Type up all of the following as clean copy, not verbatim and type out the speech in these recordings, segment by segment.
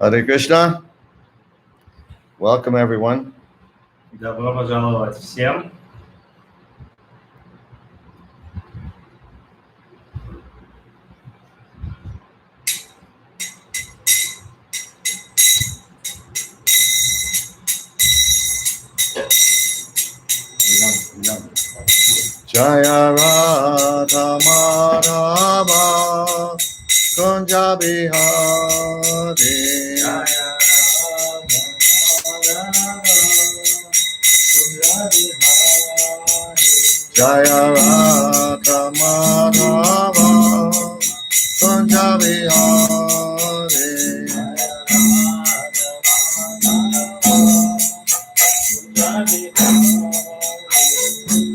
Hare Krishna. Welcome, everyone. Добро пожаловать всем. Jaya Radha Madhava Kunja Bihari Jaya Radha Madhava Kunja Bihari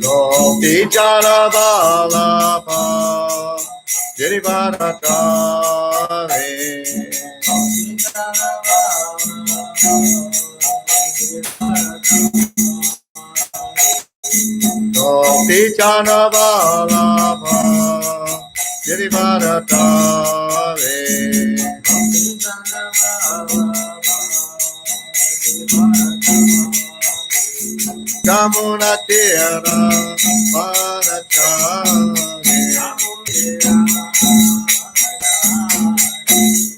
Gopi Jala Vallabha Girivardhari Gopi Jala Vallabha Girivardhari Jamuna Tira Vanachari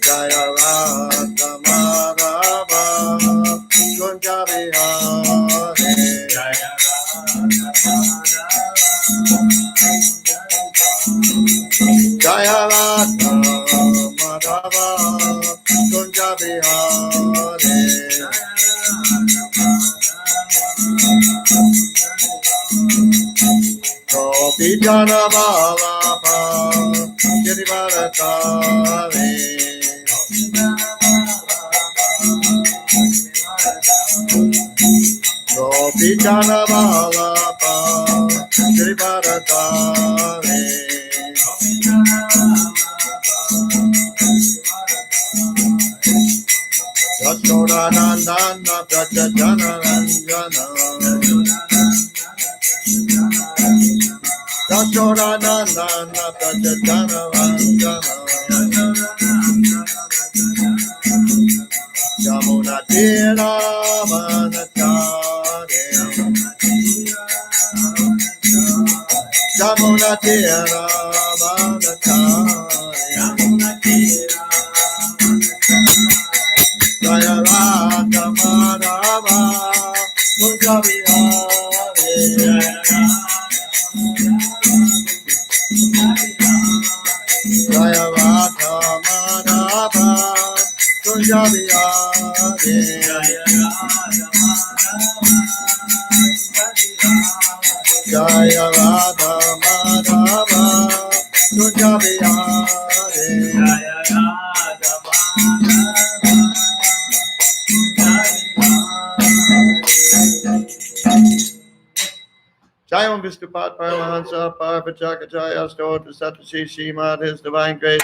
Jaya Radha Madhava Kunja Bihari Jaya Radha Madhava Kunja Bihari Gopi Jana Vallabha Girivardhari Gopi Jana Vallabha Girivardhari Yashoda Nandana Braja Jana Ranjana Yashoda Nandana Braja Jana Ranjana Jamuna Tira Vanachari Jamuna Tira Vanachari Jaya Radha Madhava Kunja Bihari Jaya Radha Madhava Kunja Bihari Jaya Radha Madhava Kunja Bihari Jayam Vishnupat Paramahansa Parvachakacharya Stotra Satashi Shrimad His Divine Grace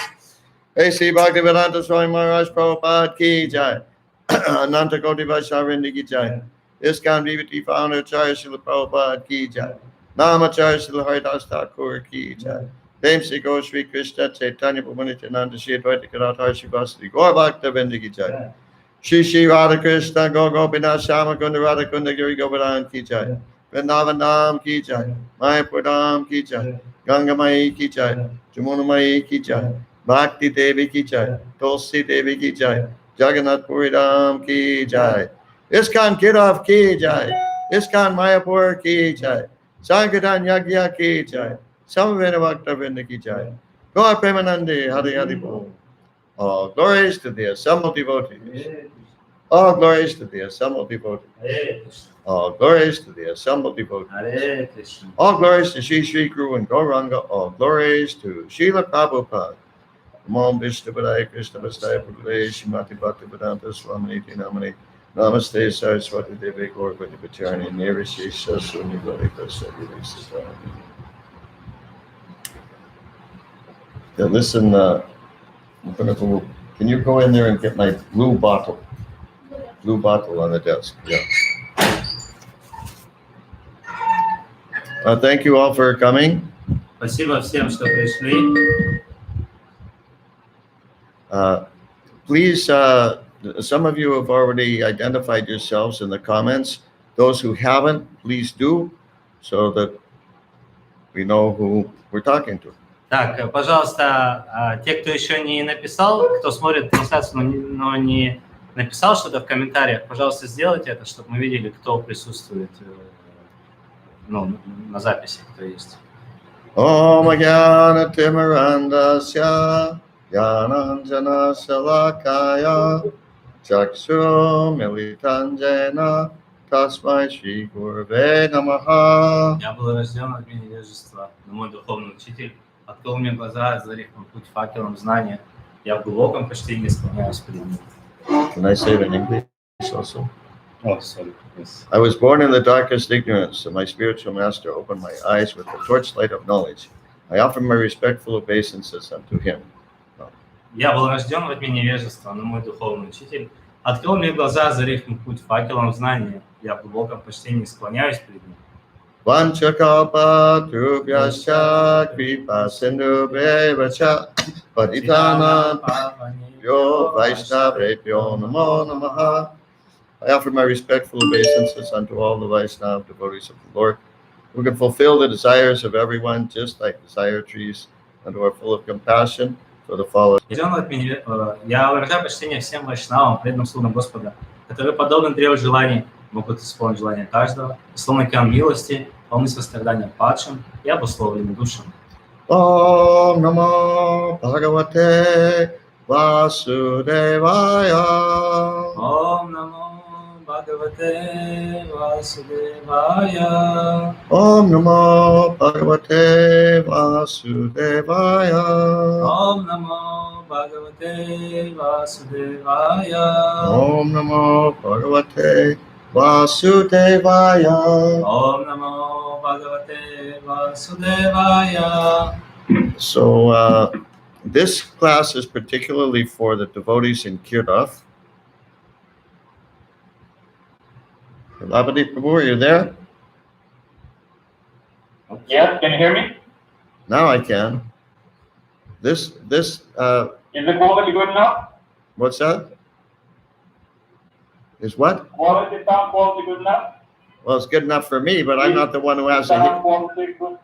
A.C. Bhaktivedanta Swami Maharaj Prabhupada Ki Jai Ananta Koti Vaishnavrinda Ki Jai ISKCON BBT Founder Acharya Srila Prabhupada Ki Jai Namacharya Srila Haridas Thakur Ki Jai Dame Sri Gaur Sri Krishna Chaitanya Prabhu Nityananda Shri Advaita Gadadhar Shri Vasudeva Gaur Bhaktavinda Ki Jai Shri Shri Radha Krishna Gaur Gopinath Shama Kunda Radha Kunda Giri Govardhan Ki Jai Vrindavan Dham Ki Jai Mayapur Dham Ki Jai Ganga Mai Ki Jai Jamuna Mai Ki Jai Bhakti Devi Ki Jai Tulsi Devi Ki Jai Jagannath Puri Dham Ki Jai ISKCON Kirov Ki Jai ISKCON Mayapur Ki Jai Sankirtan Yagya Ki Jai Samavena Bhaktavinda Ki Jai Gaur Premanande Hari Hari Bol All glories to the assembled devotees. All glories to the assembled devotees. All glories to the assembled devotees. All glories to Shri Shri Guru and Gauranga. All glories to Srila Prabhupada. Om Vishnu Padaya Krishna Vastaya Purvale Shrimati Bhakti Vedanta Swaminiti Namani Namaste Saraswati Devi Gaurvati Pacharani Nirishi Sasuni Vladika Sadhuri Siddhani. Yeah, listen, can you go in there and get my blue bottle? Blue bottle on the desk. Yeah. Thank you all for coming. Спасибо всем, что пришли. Please Some of you have already identified yourselves in the comments. Those who haven't, please do, so that we know who we're talking to. Так, пожалуйста, те, кто еще не написал, кто смотрит трансляцию, но не написал что-то в комментариях, пожалуйста, сделайте это, чтобы мы видели, кто присутствует на записи, кто есть. Om Jnana Timirandasya Jnananjana Salakaya Chakshur Militanjena Tasmai Shri Gurave Namaha. Я был рожден от невежества, но мой духовный учитель открыл мне глаза, озарив мой путь факелом знания. Я в глубоком почтении склоняюсь перед ним. Can I say it in English also? Oh, sorry. Yes. I was born in the darkest ignorance, and my spiritual master opened my eyes with the torchlight of knowledge. I offer my respectful obeisances unto him. Я был рожден во тьме невежества, но мой духовный учитель открыл мне глаза, озарив мой путь факелом знания. Я в глубоком почтении склоняюсь перед ним. Vanchakalpa Trubhyascha Kripa Sindhubheva Patitana Yo Vaishnavebhyo Namo Namaha. I offer my respectful obeisances unto all the Vaishnava devotees of the Lord, who can fulfill the desires of everyone, just like desire trees, and who are full of compassion for the fallen. Я выражаю почтение всем вайшнавам, преданным слугам Господа, которые, подобно древу желаний, могут исполнить желание каждого, и словно океан милости, полны сострадания падшим и обусловленным душам. Om Namo Bhagavate Vasudevaya. Om Namo Bhagavate Vasudevaya. Om Namo Bhagavate Vasudevaya. Om Namo Bhagavate Vasudevaya. Om Namo Bhagavate Vasudevaya. Om Namo Bhagavate Vasudevaya. So this class is particularly for the devotees in Kirov. Labadi Prabhu, are you there? Yes, can you hear me? Now I can. This Is the quality good enough? what's that? Is what? Sound quality good enough? Well, it's good enough for me, but I'm not the one who has Sound a. quality good?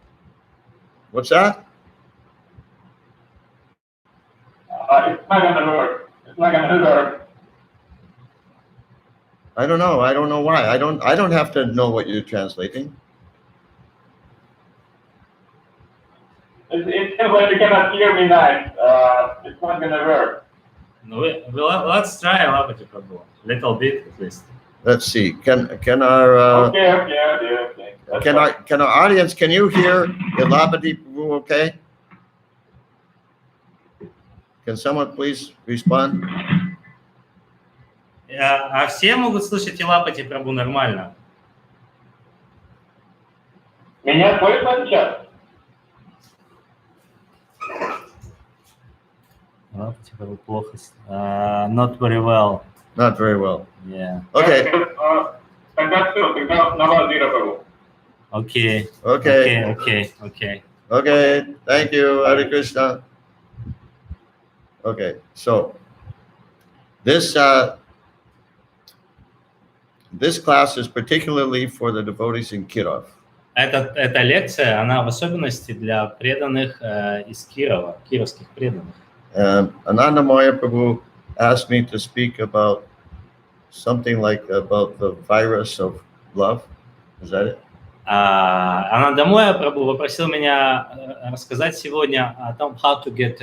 What's that? It's not gonna work. It's not gonna work. I don't know. I don't know why. I don't have to know what you're translating. It seems like you cannot hear me nice. It's not gonna work. Let's try Alapati Prabhu. Little bit at least. Let's see. Can our Okay. That's can our audience, can you hear Ilabadi Prabhu okay? Can someone please respond? А все могут слышать Илапати Прабhu нормально? Меня слышно сейчас? Илапати Прабhu плохо. Not very well. Not very well. Yeah. Okay. Тогда все, тогда на вас Зира Прабу. Okay. Okay. Okay. Okay. Thank you, Hare Krishna. Okay. So this class is particularly for the devotees in Kirov. Эта лекция, она в особенности для преданных из Кирова, кировских преданных. Ananda Mayapur asked me to speak about something like about the virus of love. Is that it? Ананда Mayapur попросил меня рассказать сегодня о том, how to get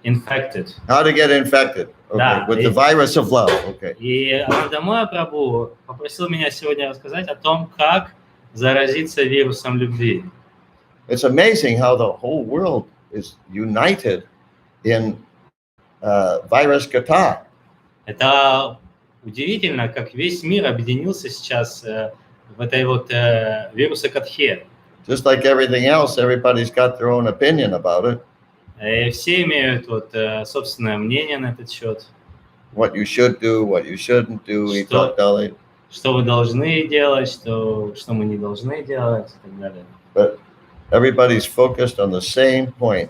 infected. How to get infected? Okay, Да, with the virus of love. Okay. И Ананда Mayapur попросил меня сегодня рассказать о том, как заразиться вирусом любви. It's amazing how the whole world is united in virus kata. Это удивительно, как весь мир объединился сейчас в этой вот вирусокатхе. Just like everything else, everybody's got their own opinion about it. И все имеют вот собственное мнение на этот счет. What you should do, what you shouldn't do, и Что- так далее. Что вы должны делать, что мы не должны делать и так далее. But everybody's focused on the same point.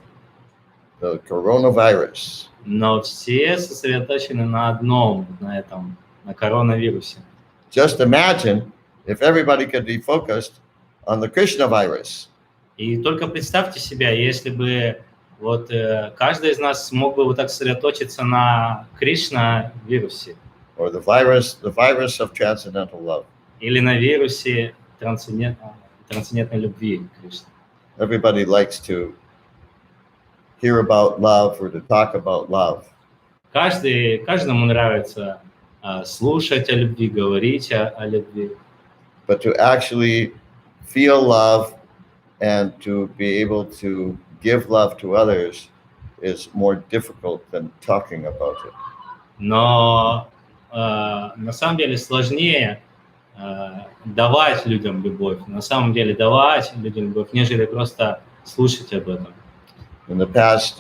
the coronavirus. Но все сосредоточены на одном, на этом, на коронавирусе. Just imagine if everybody could be focused on the Krishna virus. И только представьте себя, если бы вот каждый из нас смог бы вот так сосредоточиться на Кришна-вирусе Or the virus of transcendental love. или на вирусе трансцендентной любви Кришны. Everybody likes to hear about love or to talk about love. Каждому нравится слушать о любви, говорить о любви. But to actually feel love and to be able to give love to others is more difficult than talking about it. Но на самом деле сложнее давать людям любовь, на самом деле давать людям любовь, нежели просто слушать об этом. In the past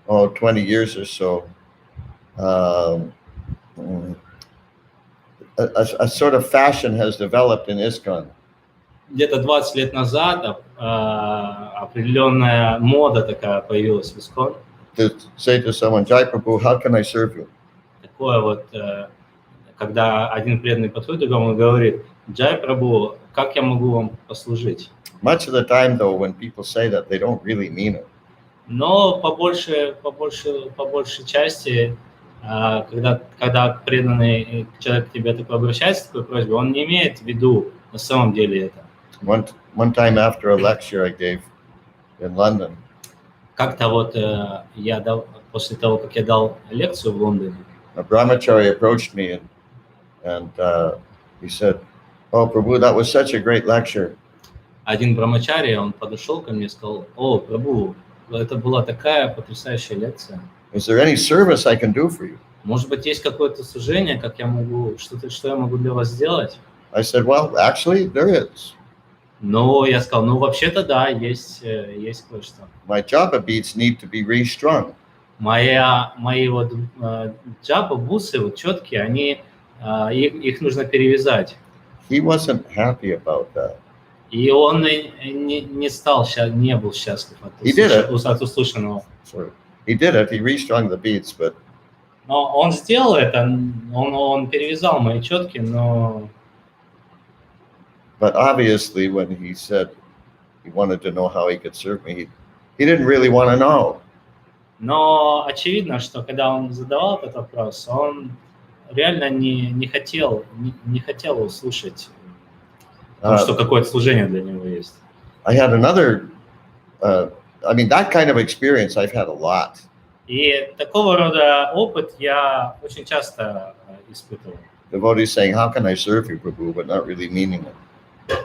20 years or so, a sort of fashion has developed in ISKCON. Где-то 20 лет назад определенная мода такая появилась в ISKCON. To say to someone, Jai Prabhu, how can I serve you? Такое вот, когда один преданный подходит к другому и говорит: Джай Прабху, как я могу вам послужить? Much of the time, though, when people say that, they don't really mean it. Но по большей части, когда преданный человек к тебе такой обращается с такой просьбой, он не имеет в виду на самом деле это. One time after a lecture I gave in London, Как-то вот после того, как я дал лекцию в Лондоне, a brahmachari approached me and he said, "Oh, Prabhu, that was such a great lecture. один брамачари, он подошел ко мне и сказал: «О, Прабху, это была такая потрясающая лекция. Is there any service I can do for you?" Может быть, есть какое-то служение, что я могу для вас сделать?» I said, "Well, actually, there is. Но я сказал: ну, вообще-то да, есть кое-что. My japa beats need to be restrung. Мои вот джапа, бусы, вот четкие, их нужно перевязать. He wasn't happy about that. И он не был счастлив от услышанного. Sorry. He did it. He restrung the beads, but Но он сделал это, он перевязал мои четки, но... But obviously, when he said he wanted to know how he could serve me, he didn't really want to know. Но очевидно, что когда он задавал этот вопрос, он реально не хотел услышать, что какое-то служение для него есть. I had another, that kind of experience I've had a lot. И такого рода опыт я очень часто испытывал. Devotees saying, "How can I serve you, Prabhu?" but not really meaning it.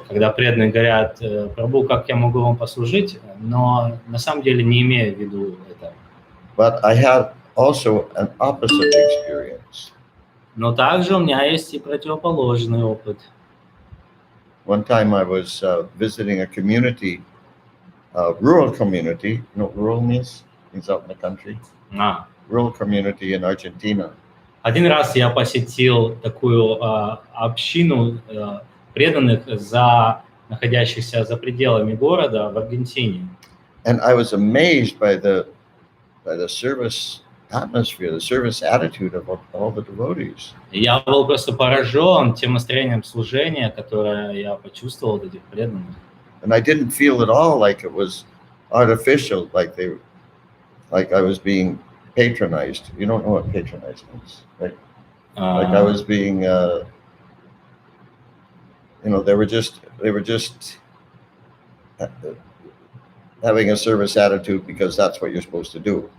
Когда преданные говорят: «Прабху, как я могу вам послужить?», но на самом деле не имея в виду это. But I had also an opposite experience. Но также у меня есть и противоположный опыт. One time I was visiting a community, rural community. You know what rural means? Means out in the country. Rural community in Argentina. Один раз я посетил такую общину преданных, находящихся за пределами города в Аргентине. And I was amazed by the service atmosphere, the service attitude of all the devotees. Я был просто поражен тем настроением служения, которое я почувствовал от этих преданных. And I didn't feel at all like it was artificial, like I was being patronized. You don't know what patronized means, right? Like I was being, they were just having a service attitude because that's what you're supposed to do.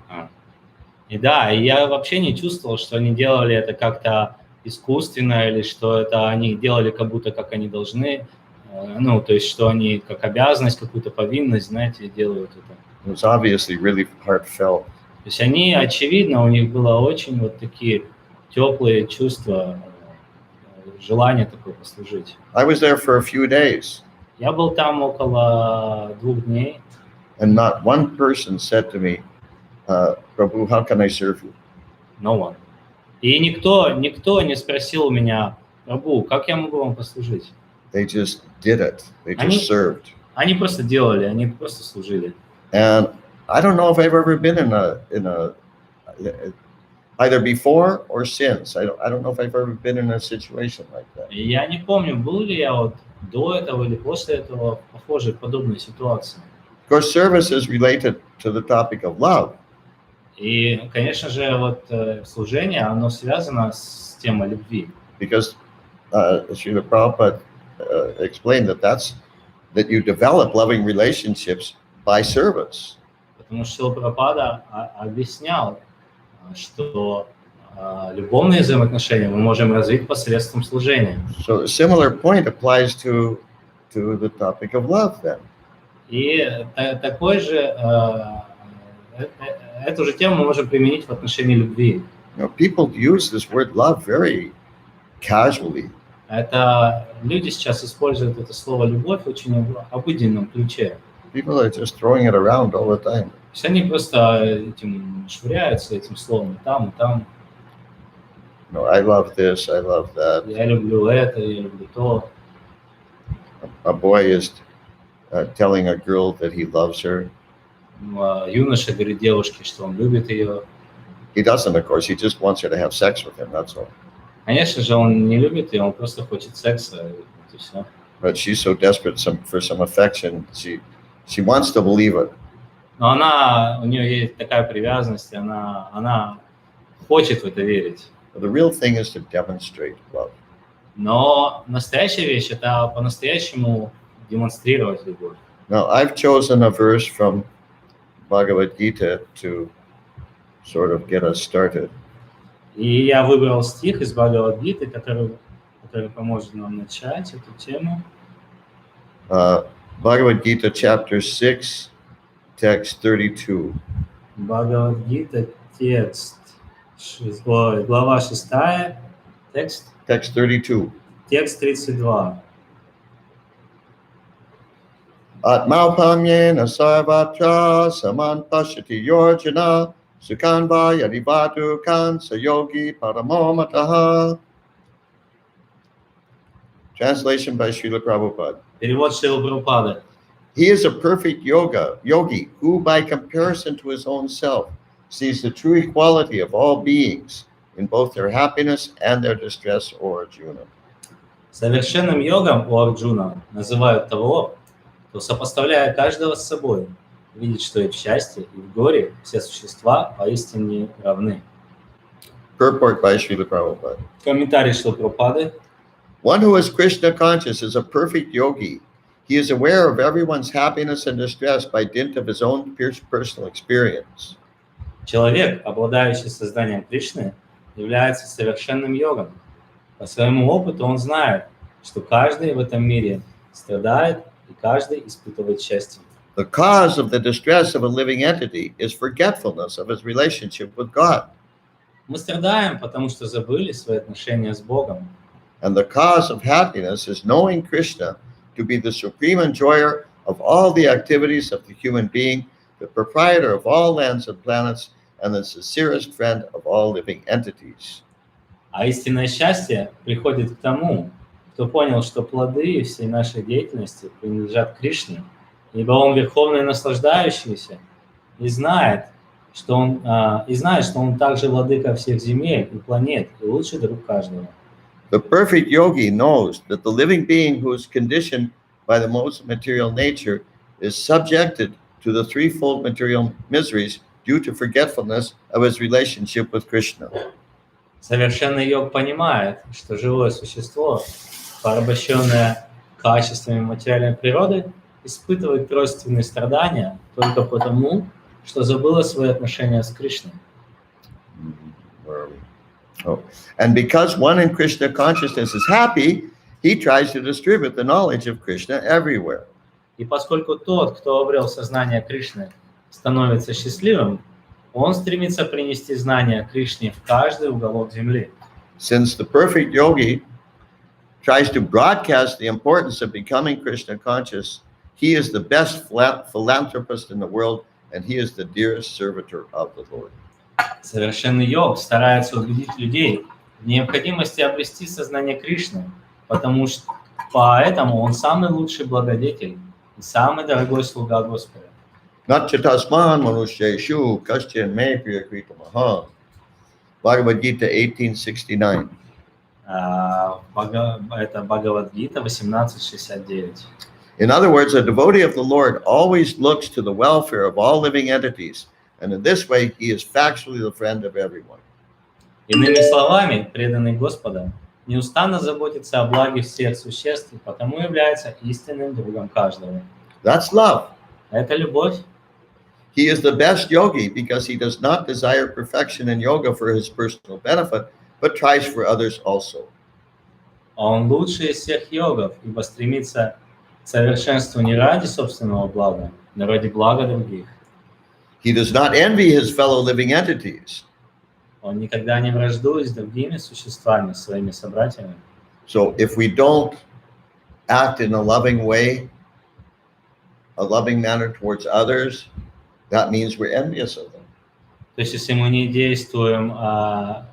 И да, я вообще не чувствовал, что они делали это как-то искусственно или что это они делали как будто как они должны, то есть что они как обязанность, какую-то повинность, знаете, делают это. It was obviously really heartfelt. То есть они, очевидно, у них было очень вот такие теплые чувства, желание такое послужить. I was there for a few days. Я был там около 2 дней. And not one person said to me, Prabhu, how can I serve you? No one. И никто не спросил меня: Прабху, как я могу вам послужить? They just did it. They just served. Они просто делали, они просто служили. And I don't know if I've ever been in a either before or since. I don't know if I've ever been in a situation like that. И я не помню, был ли я вот до этого или после этого в похожей, подобной ситуации. Of course, service is related to the topic of love. И, конечно же, вот служение, оно связано с темой любви. Because Srila Prabhupada explained that you develop loving relationships by service. Потому что Шрила Прабхупада объяснял, что любовные взаимоотношения мы можем развить посредством служения. So a similar point applies to the topic of love then. И такой же, эту же тему мы можем применить в отношении любви. You know, people use this word love very casually. Это люди сейчас используют это слово «любовь» в очень обыденном ключе. People are just throwing it around all the time. То есть они просто этим швыряются, этим словом, и там, и там. You know, I love this, I love that. Я люблю это, я люблю то. A boy is telling a girl that he loves her. Юноша говорит девушке, что он любит ее. He doesn't, of course. He just wants her to have sex with him. That's all. Конечно же, он не любит ее, он просто хочет секса, и все. But she's so desperate for some affection. She wants to believe it. Но у нее есть такая привязанность, она хочет в это верить. But the real thing is to demonstrate love. Но настоящая вещь – это по-настоящему демонстрировать любовь. Now, I've chosen a verse from Bhagavad Gita to sort of get us started. И я выбрал стих из Бхагавад-гиты, который поможет нам начать эту тему. Bhagavad Gita, chapter 6, text 32. Бхагавад-гита, текст, глава 6, текст? Text 32. Текст 32. Atmaupamyena sarvatra saman pashyati yorjana sukhan va yadivadu kan sayogi paramomataha. Translation by Srila Prabhupada. Перевод Шрилы Прабхупады. He is a perfect yogi who by comparison to his own self sees the true equality of all beings in both their happiness and their distress, O Arjuna. Совершенным йогом у Арджуна называют того, кто, сопоставляя каждого с собой, видит, что и в счастье, и в горе все существа поистине равны. Purport by Srila Prabhupada. Комментарий Шрилы Прабхупады. One who is Krishna conscious is a perfect yogi. He is aware of everyone's happiness and distress by dint of his own personal experience. Человек, обладающий сознанием Кришны, является совершенным йогом. По своему опыту он знает, что каждый в этом мире страдает и каждый испытывает счастье. The cause of the distress of a living entity is forgetfulness of his relationship with God. Мы страдаем, потому что забыли свои отношения с Богом. And the cause of happiness is knowing Krishna to be the supreme enjoyer of all the activities of the human being, the proprietor of all lands and planets, and the sincerest friend of all living entities. А истинное счастье приходит к тому, кто понял, что плоды всей нашей деятельности принадлежат Кришне, ибо Он верховный наслаждающийся и знает, что Он также владыка всех земель и планет и лучший друг каждого. The perfect yogi knows that the living being who is conditioned by the modes of material nature is subjected to the threefold material miseries due to forgetfulness of his relationship with Krishna. Совершенный йог понимает, что живое существо, порабощенное качествами материальной природы, испытывает тройственные страдания только потому, что забыло свои отношения с Кришной. And because one in Krishna consciousness is happy, he tries to distribute the knowledge of Krishna everywhere. И поскольку тот, кто обрел сознание Кришны, становится счастливым, он стремится принести знания Кришне в каждый уголок земли. Since the perfect yogi tries to broadcast the importance of becoming Krishna conscious, he is the best philanthropist in the world, and he is the dearest servitor of the Lord. Совершенный йог старается убедить людей в необходимости обрести сознание Кришны, поэтому он самый лучший благодетель и самый дорогой слуга Господа. Natchatasman manusheshu kashchan me priyakritamaha. Bhagavad Gita 1869. Это Бхагавад-гита 18:69. In other words, a devotee of the Lord always looks to the welfare of all living entities, and in this way, he is factually the friend of everyone. Иными словами, преданный Господа неустанно заботится о благе всех существ, и потому является истинным другом каждого. That's love. Это любовь. He is the best yogi because he does not desire perfection in yoga for his personal benefit, but tries for others also. Он лучший из всех йогов, ибо стремится к совершенству не ради собственного блага, но ради блага других. He does not envy his fellow living entities. Он никогда не враждует с другими существами, своими собратьями. So if we don't act in a loving way, a loving manner towards others, that means we're envious of them. То есть, если мы не действуем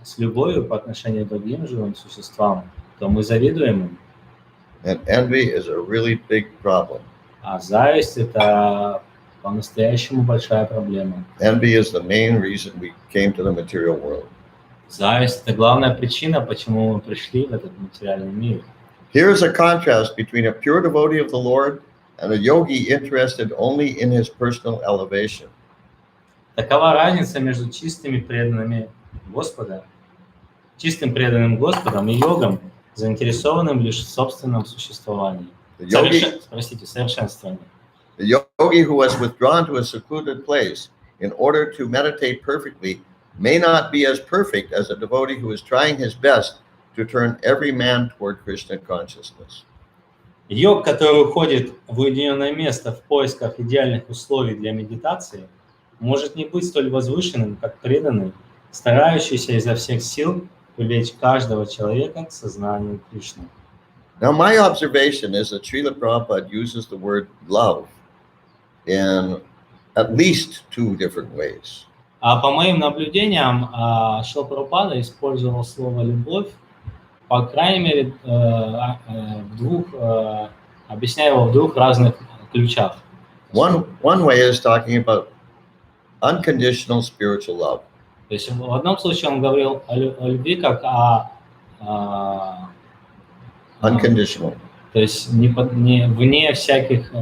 с любовью по отношению к другим живым существам, то мы завидуем им. And envy is a really big problem. А зависть – это по-настоящему большая проблема. Envy is the main reason we came to the material world. Зависть – это главная причина, почему мы пришли в этот материальный мир. Here is a contrast between a pure devotee of the Lord and a yogi interested only in his personal elevation. Такова разница между чистым преданным Господом и йогом, заинтересованным лишь в собственном существовании. Совершенствовании. The yogi who has withdrawn to a secluded place in order to meditate perfectly may not be as perfect as a devotee who is trying his best to turn every man toward Krishna consciousness. Йог, который уходит в уединенное место в поисках идеальных условий для медитации, может не быть столь возвышенным, как преданный, старающийся изо всех сил привлечь каждого человека к сознанию Кришны. Now, my observation is that Srila Prabhupada uses the word love in at least two different ways. А по моим наблюдениям, Шрила Прабхупада использовал слово «любовь», по крайней мере, объясняя его в двух разных ключах. One way is talking about unconditional spiritual love. То есть в одном случае он говорил о любви как о Unconditional. То есть не вне всяких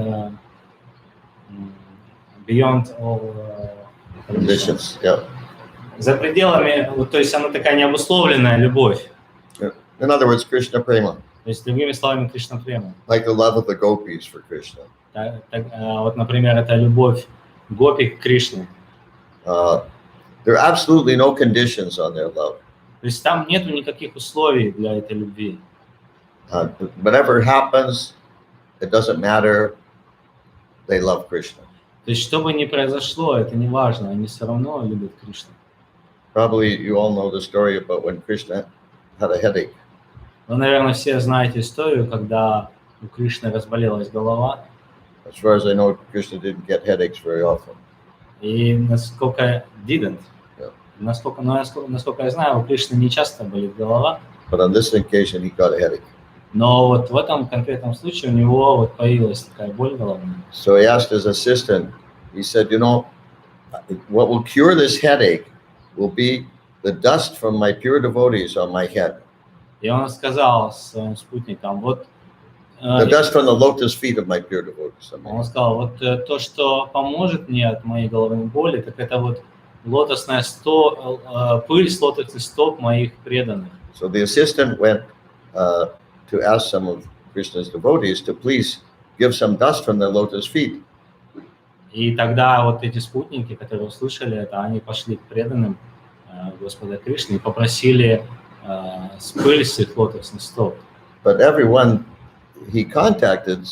beyond all Conditions, yeah. За пределами, то есть она такая необусловленная любовь. In other words, Krishna prema. То есть другими словами, Кришна према. Like the love of the gopis for Krishna. Вот, например, это любовь гопи к Кришне. There are absolutely no conditions on their love. То есть там нету никаких условий для этой любви. Whatever happens, it doesn't matter. They love Krishna. То есть что бы ни произошло, это не важно, они все равно любят Кришну. Probably you all know the story about when Krishna had a headache. Вы, наверное, все знаете историю, когда у Кришны разболелась голова. As far as I know, Krishna didn't get headaches very often. И насколько Yeah. насколько я знаю, у Кришны не часто болит голова. But on this occasion, he got a headache. Но вот в этом конкретном случае у него вот появилась такая боль головная. So he asked his assistant, he said, you know, what will cure this headache will be the dust from my pure devotees on my head. И он сказал своим спутникам, вот The dust from the lotus feet of my pure devotees. он сказал, вот то, что поможет мне от моей головной боли, так это вот пыль с лотосных стоп моих преданных. So the assistant went to ask some of Krishna's devotees to please give some dust from their lotus feet. И тогда вот эти спутники, которые услышали это, они пошли к преданным Господа Кришны и попросили пыль с их лотосных стоп. But everyone he contacted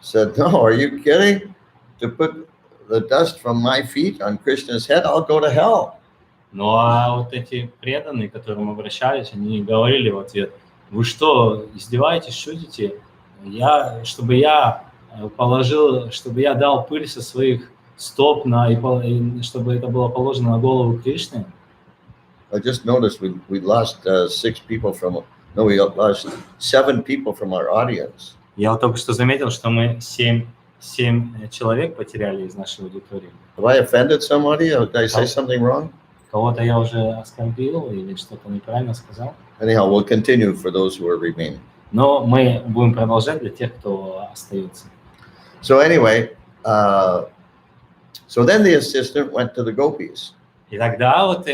said, no, are you kidding? To put the dust from my feet on Krishna's head, I'll go to hell. Ну а вот эти преданные, к которым обращались, они говорили в ответ, вы что, издеваетесь, шутите? Чтобы я дал пыль со своих стоп, чтобы это было положено на голову Кришны? I just noticed we lost 7 people from our audience. Я вот только что заметил, что мы 7 7 человек потеряли из нашей аудитории. Have I offended somebody? Or did I say something wrong? Кого-то я уже оскорбил или что-то неправильно сказал. Anyhow, we'll continue for those who are remaining. Но мы будем продолжать для тех, кто остается. So anyway, so then the assistant went to the gopis. И тогда вот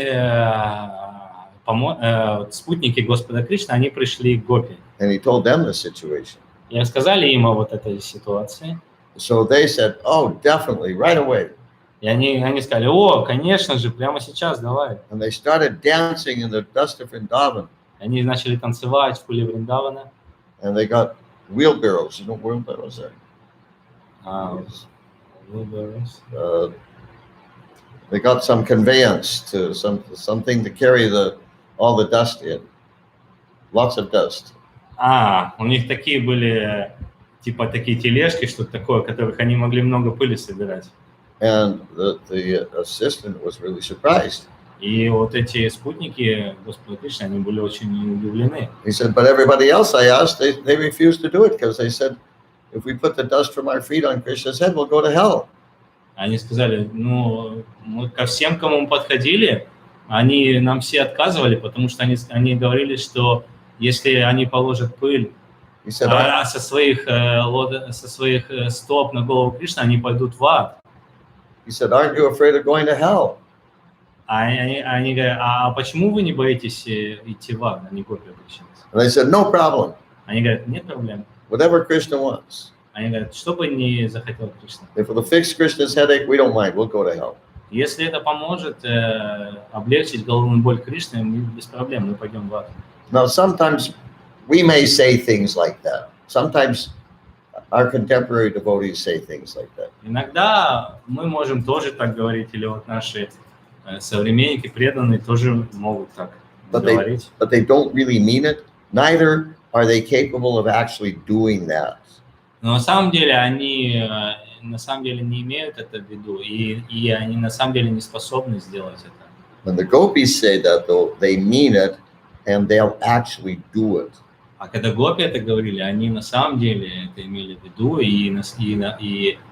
спутники Господа Кришны, они пришли к Гопи. And he told them the situation. И рассказали им о вот этой ситуации. So they said, "Oh, definitely, right away." И они сказали: о, конечно же, прямо сейчас, давай. And they started dancing in the dust of Vrindavan. Они начали танцевать в пыле Вриндавана. And they got wheelbarrows. You know what wheelbarrows are? They got some conveyance to something to carry all the dust in. Lots of dust. У них такие были, типа такие тележки, что-то такое, в которых они могли много пыли собирать. And the assistant was really surprised. И вот эти спутники Господа Кришны, они были очень удивлены. He said, but everybody else I asked, they refused to do it because they said, if we put the dust from our feet on Krishna's head, we'll go to hell. Они сказали, мы ко всем, кому мы подходили, нам все отказывали, потому что они говорили, что если они положат пыль со своих стоп на голову Кришны, они пойдут в ад. He said, aren't you afraid of going to hell? Они говорят, а почему вы не боитесь идти в ад, а не Гопи обращаться? And they said, no problem. Они говорят, нет проблем. Whatever Krishna wants. Они говорят, что бы не захотел Кришна. If it'll fix Krishna's headache, we don't mind. We'll go to hell. Если это поможет облегчить головную боль Кришны, без проблем, мы пойдем в ад. Now, sometimes we may say things like that. Sometimes our contemporary devotees say things like that. Иногда мы можем тоже так говорить, или вот наши современники, преданные, тоже могут так говорить. But they don't really mean it. Neither are they capable of actually doing that. Но на самом деле они не имеют это в виду, и они на самом деле не способны сделать это. When the gopis say that, though, they mean it, and they'll actually do it. А когда гопи это говорили, они на самом деле это имели в виду, и на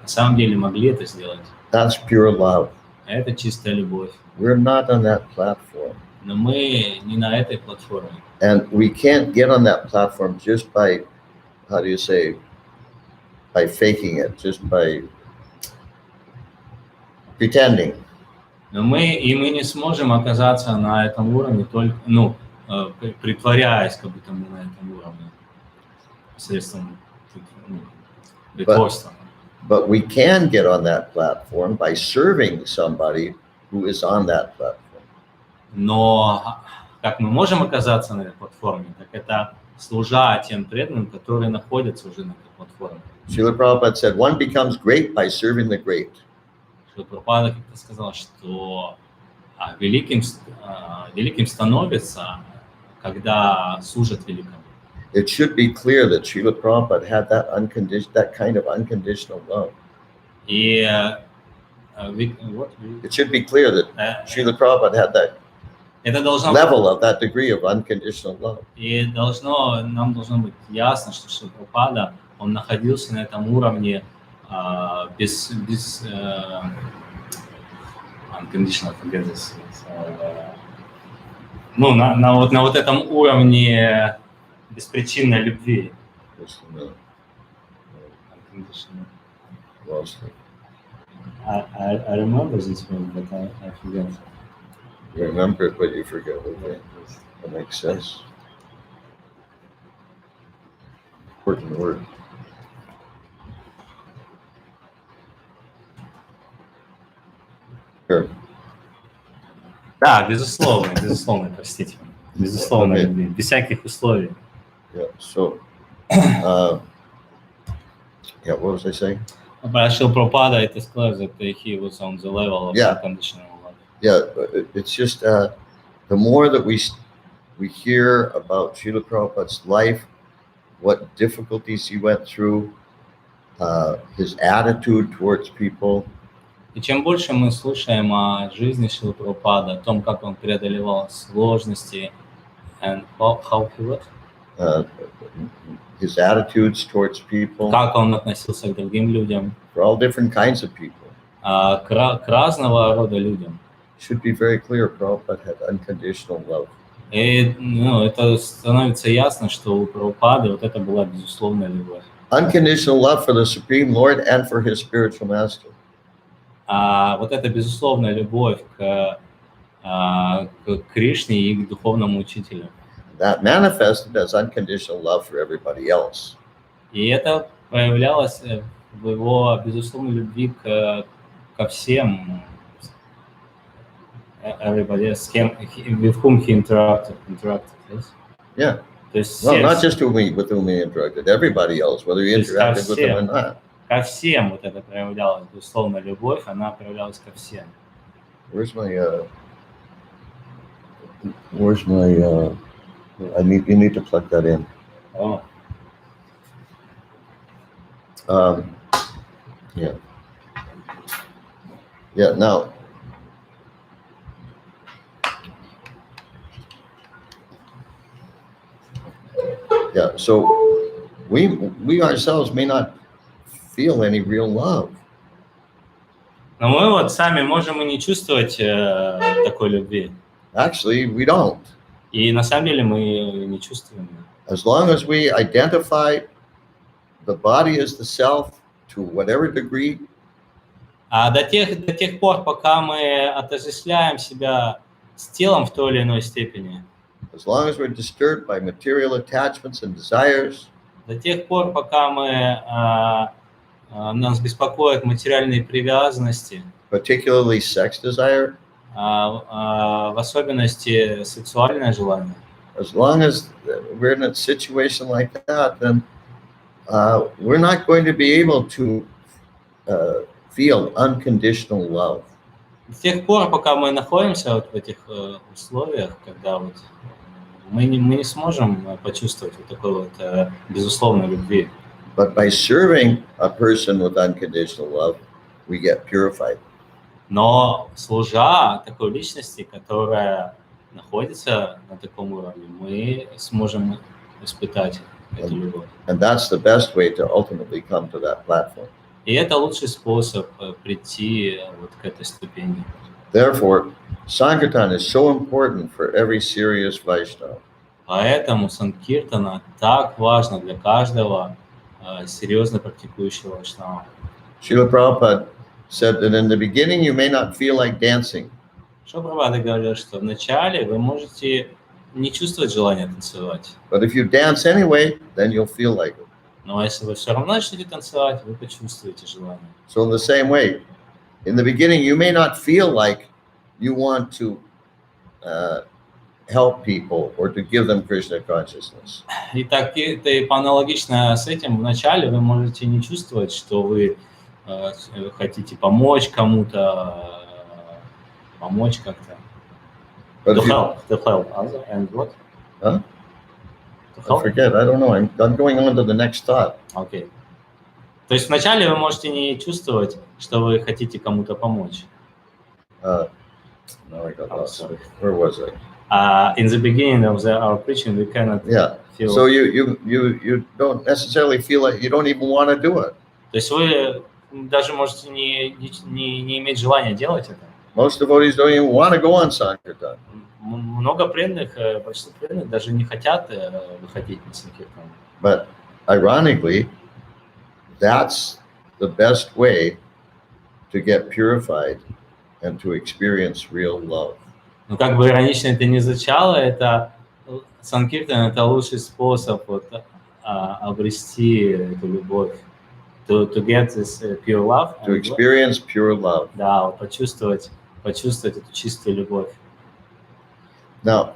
самом деле могли это сделать. That's pure love. Это чистая любовь. We're not on that platform. Но мы не на этой платформе. And we can't get on that platform just by, how do you say, by faking it, just by pretending. Но мы не сможем оказаться на этом уровне только, притворяясь, как будто мы на этом уровне, посредством притворства. But we can get on that platform by serving somebody who is on that platform. Но как мы можем оказаться на этой платформе, так это служа тем преданным, которые находятся уже на этой платформе. Srila Prabhupada said, one becomes great by serving the great. Шрила Прабхупада как-то сказал, что великим становится, когда служат великому. It should be clear that Srila Prabhupada had that kind of unconditional love. И it should be clear that Srila Prabhupada had that level of that degree of unconditional love. И нам должно быть ясно, что Шрила Прабхупада, он находился на этом уровне без unconditional forgiveness. На вот этом уровне беспричинной любви. I remember this one, but I forget. You remember it, but you forget. Okay. That makes sense. Important word. Sure. Да, безусловно, простите. Безусловно, okay. Без всяких условий. Yeah, so, yeah, what was I saying? But Srila Prabhupada, it is clear that he was on the level of unconditional love. Yeah, it's just the more that we hear about Srila Prabhupada's life, what difficulties he went through, his attitude towards people. И чем больше мы слушаем о жизни Шрилы Прабхупады, о том, как он преодолевал сложности, and how he was? his attitudes towards people, как он относился к другим людям, for all different kinds of people. к разного рода людям. It should be very clear Prabhupada had unconditional love. И это становится ясно, что у Прабхупады вот это была безусловная любовь. Unconditional love for the Supreme Lord and for his spiritual master. Вот эта безусловная любовь к Кришне и к духовному учителю. That manifested as unconditional love for everybody else. И это проявлялось в его безусловной любви ко всем, everybody, with whom he interacted, yes? Yeah. То есть Well, not just with whom he interacted, everybody else, whether he interacted with them or not. Ко всем вот это проявлялась безусловная любовь, она проявлялась ко всем. Where's my you need to plug that in. Oh. Yeah, now. Yeah, so we ourselves may not feel any real love. Но мы вот сами можем и не чувствовать такой любви. Actually, we don't. И на самом деле мы не чувствуем. As long as we identify the body as the self to whatever degree. А до тех пор, пока мы отождествляем себя с телом в той или иной степени. As long as we're disturbed by material attachments and desires. До тех пор, пока нас беспокоят материальные привязанности. Particularly sex desire. В особенности сексуальное желание. As long as we're in a situation like that, then we're not going to be able to feel unconditional love. С тех пор, пока мы находимся вот в этих условиях, когда вот мы не сможем почувствовать вот такой вот безусловной любви. But by serving a person with unconditional love, we get purified. Но служа такой личности, которая находится на таком уровне, мы сможем испытать эту любовь. And that's the best way to ultimately come to that platform. И это лучший способ прийти вот к этой ступени. Therefore, Sankirtan is so important for every serious Vaishnava. Поэтому Санкиртана так важно для каждого серьезно практикующего вайшнава. Srila Prabhupada said that in the beginning you may not feel like dancing. Прабхупада говорил, что вначале вы можете не чувствовать желания танцевать. But if you dance anyway, then you'll feel like it. Но если вы все равно начнете танцевать, вы почувствуете желание. So in the same way, in the beginning you may not feel like you want to help people or to give them Krishna consciousness. И так и по-аналогично с этим вначале вы можете не чувствовать, что вы хотите помочь кому-то, помочь как-то. To help others and what? Huh? I forget. I don't know. I'm going on to the next thought. Okay. То есть вначале вы можете не чувствовать, что вы хотите кому-то помочь. Now I got lost. Where was I? In the beginning of our preaching, we cannot feel. So you don't necessarily feel like you don't even want to do it. То есть вы даже можете не иметь желания делать это. Most devotees don't even want to go on Sankirtan. Много преданных, большинство преданных даже не хотят выходить на Санкиртан. But ironically, that's the best way to get purified and to experience real love. Но как бы иронично это ни звучало, это Санкиртан — это лучший способ вот, обрести эту любовь. To get this pure love. To experience pure love. Да, вот почувствовать эту чистую любовь. Now,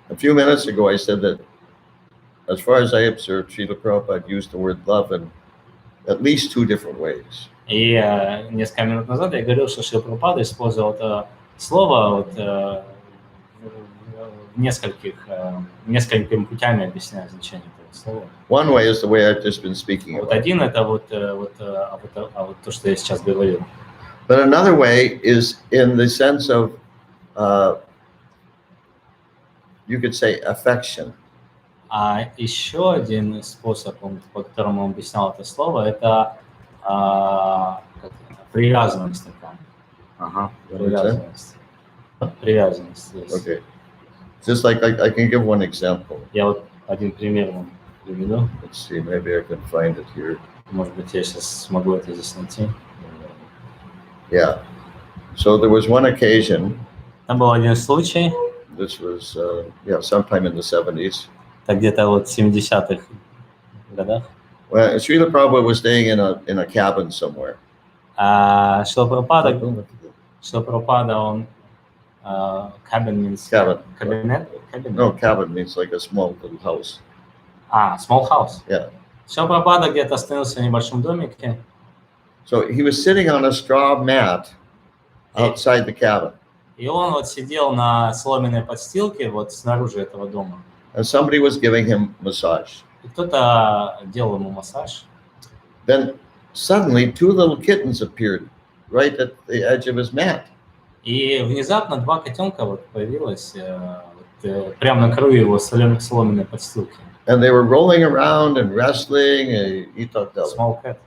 a few minutes ago I said that as far as I observed, Srila Prabhupada used the word love in at least two different ways. И несколько минут назад я говорил, что Шрила Прабхупада использовал это слово вот, несколькими путями объясняя значение этого слова. One way is the way I've just been speaking about. Вот один это вот то, что я сейчас говорил. But another way is in the sense of, you could say, affection. А еще один способ, по которому он объяснял это слово, это привязанность такая. Ага, привязанность. Привязанность. Yes. Okay. Just like I can give one example. Я вот один пример вам приведу. Let's see, maybe I can find it here. Может быть, я сейчас смогу это здесь найти. Yeah. So there was one occasion. Там был один случай. This was sometime in the 70s. Это где-то вот в 70-х годах. Well, Srila Prabhupada was staying in a cabin somewhere. Шрила Прабхупада, он cabin means Cabin. Cabinet? No, cabin means like a small little house. Small house. Yeah. Шрила Прабхупада где-то остановился в небольшом домике. So he was sitting on a straw mat outside the cabin. И он вот сидел на соломенной подстилке вот снаружи этого дома. And somebody was giving him massage. И кто-то делал ему массаж. Then suddenly 2 little kittens appeared right at the edge of his mat. И внезапно 2 котенка вот появилось прямо на краю его соломенной подстилки. And they were rolling around and wrestling. Small cat.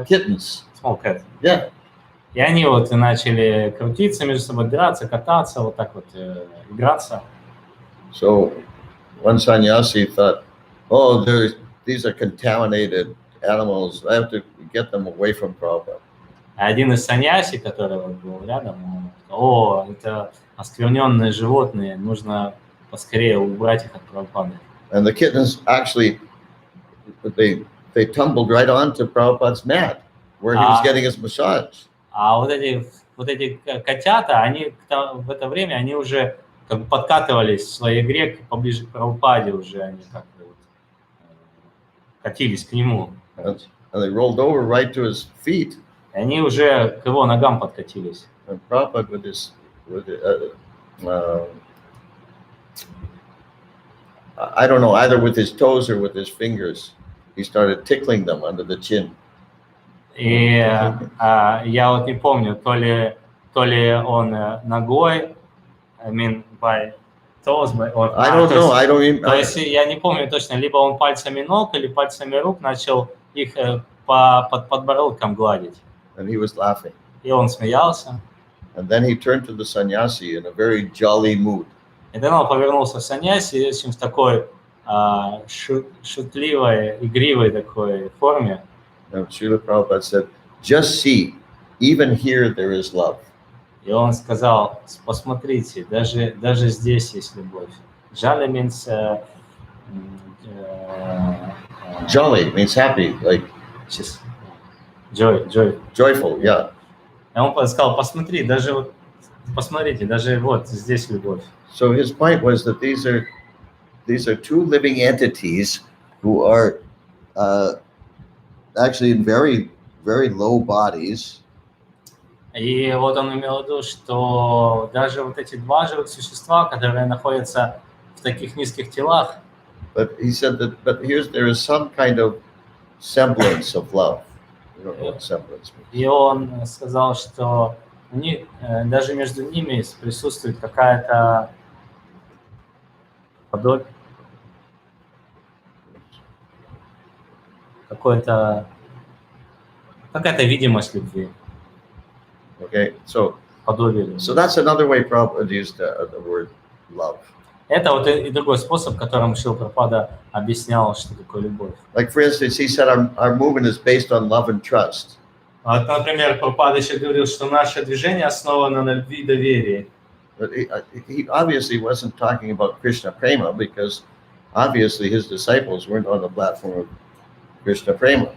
Kittens. Small cat. Yeah. И они вот начали крутиться между собой, драться, кататься, вот так вот играться. So one sannyasi thought, oh, these are contaminated animals. I have to get them away from Prabhupada. Один из саньяси, который вот был рядом, он сказал, это оскверненные животные, нужно поскорее убрать их от Прабхупады. And the kittens actually, they tumbled right onto Prabhupada's mat where he was getting his massage. А вот эти котята, они в это время, они уже как бы подкатывались в своей игре поближе к Прабхупаде уже, они как-то вот катились к нему. And they rolled over right to his feet. И они уже к его ногам подкатились. And Prabhupada I don't know, either with his toes or with his fingers, he started tickling them under the chin. И я вот не помню, то ли он ногой, I mean by toes, or, I don't know, I don't even. То есть я не помню точно, либо он пальцами ног или пальцами рук начал их под подбородком гладить. And he was laughing. И он смеялся. And then he turned to the sannyasi in a very jolly mood. И тогда он повернулся в саньяси с такой шутливой, игривой такой форме. And Srila Prabhupada said, just see, even here there is love. И он сказал, посмотрите, даже здесь есть любовь. Jolly means... Jolly means happy, like... Joy. Joyful, yeah. И он сказал, посмотрите, даже вот здесь любовь. So his point was that these are 2 living entities who are actually in very, very low bodies. И вот он имел в виду, что даже вот эти 2 живых существа, которые находятся в таких низких телах. But he said that, there is some kind of semblance of love. You don't know what semblance means. И он сказал, что даже между ними присутствует какая-то подобие, какая-то видимость любви. Okay, so Подобие любви. So that's another way Prabhupada used the word love. Это вот и другой способ, которым Шрила Прабхупада объяснял, что такое любовь. Like for instance, he said our movement is based on love and trust. Вот, например, Прабхупада еще говорил, что наше движение основано на любви и доверии. But he obviously wasn't talking about Krishna Prema because obviously his disciples weren't on the platform of Krishna Prema.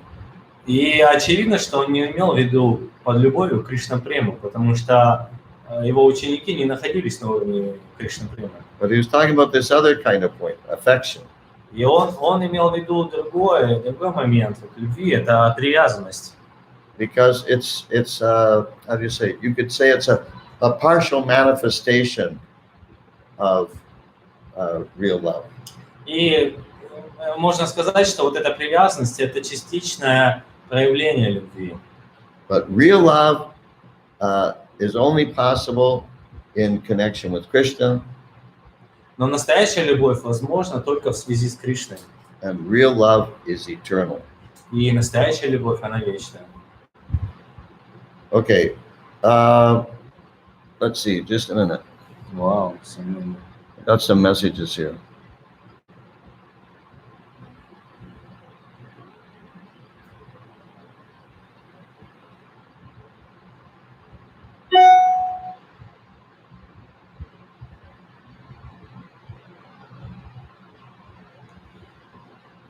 И очевидно, что он не имел в виду под любовью Кришна Прему, потому что его ученики не находились на уровне Кришна Према. But he was talking about this other kind of point, affection. И он имел в виду другой момент любви, это привязанность. Because it's how do you say? You could say it's a partial manifestation of real love. И можно сказать, что вот эта привязанность это частичное проявление любви. But real love is only possible in connection with Krishna. Но настоящая любовь возможна только в связи с Кришной. And real love is eternal. И настоящая любовь, она вечная. Okay. Let's see, just a minute. Вау, Got some messages here.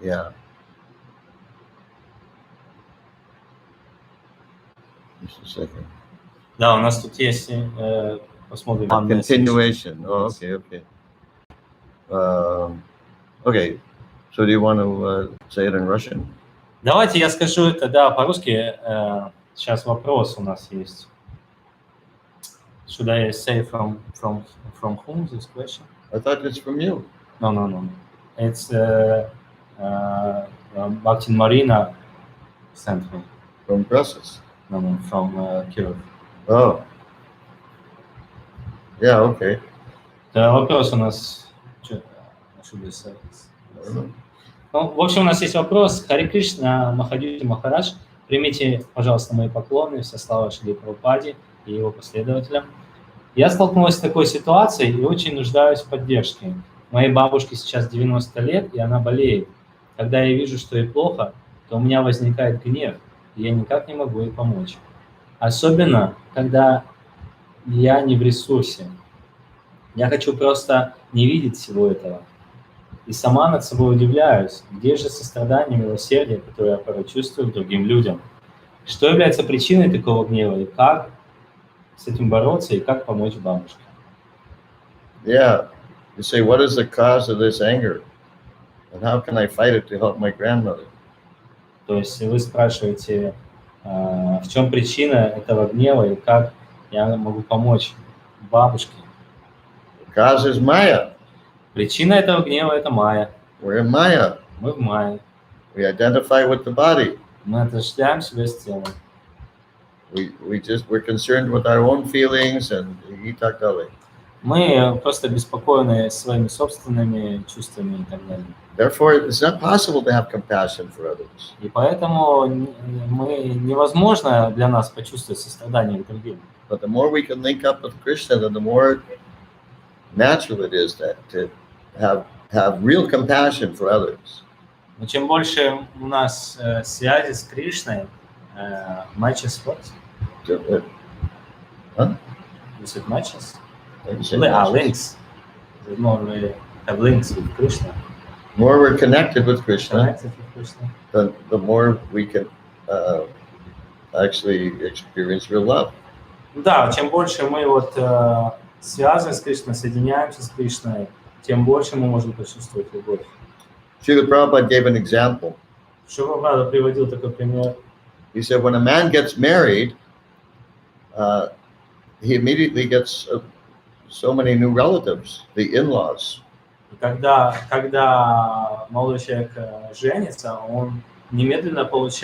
Yeah. Just a second. Да, у нас тут есть, посмотрим. Continuation. Oh, okay, okay. Okay. So do you want to say it in Russian? Давайте я скажу это, да, по-русски. Сейчас вопрос у нас есть. Should I say from whom this question? I thought it's from you. No. It's Martin Marina sent me. From Brussels. No, from Kyiv. Oh. Yeah, okay. Да, вопрос у нас... Ну, в общем, у нас есть вопрос. Хари Кришна, Махадюти Махарадж, примите, пожалуйста, мои поклоны, вся слава Шри Прабхупаде и его последователям. Я столкнулась с такой ситуацией и очень нуждаюсь в поддержке. Моей бабушке сейчас 90 лет, и она болеет. Когда я вижу, что ей плохо, то у меня возникает гнев, и я никак не могу ей помочь. Особенно, когда я не в ресурсе. Я хочу просто не видеть всего этого. И сама над собой удивляюсь, где же сострадание, милосердие, которое я порой чувствую к другим людям. Что является причиной такого гнева, и как с этим бороться, и как помочь бабушке? Yeah. You say, what is the cause of this anger? And how can I fight it to help my grandmother? То есть вы спрашиваете, в чем причина этого гнева, и как я могу помочь бабушке? The cause is Maya. Причина этого гнева – это Майя. We're in Maya. Мы в Майе. We identify with the body. Мы отождествляем себя с телом. We're concerned with our own feelings and и так далее. Мы просто беспокоены своими собственными чувствами и так далее. Therefore, it's not possible to have compassion for others. И поэтому невозможно для нас почувствовать сострадание к другим. But the more we can link up with Krishna, then the more natural it is to have real compassion for others. Но чем больше у нас связи с Кришной, matches what? Huh? Is it matches? Matches. Links. The more we have links with Krishna. More we're connected with Krishna, Connected with Krishna. the more we can actually experience real love. Да, чем больше мы вот связаны с Кришной, соединяемся с Кришной, тем больше мы можем почувствовать любовь. Srila Prabhupada gave an example. Шрила Прабхупада приводил такой пример. He said when a man gets married, he immediately gets so many new relatives, the in-laws. Когда молодой человек женится, он немедленно получает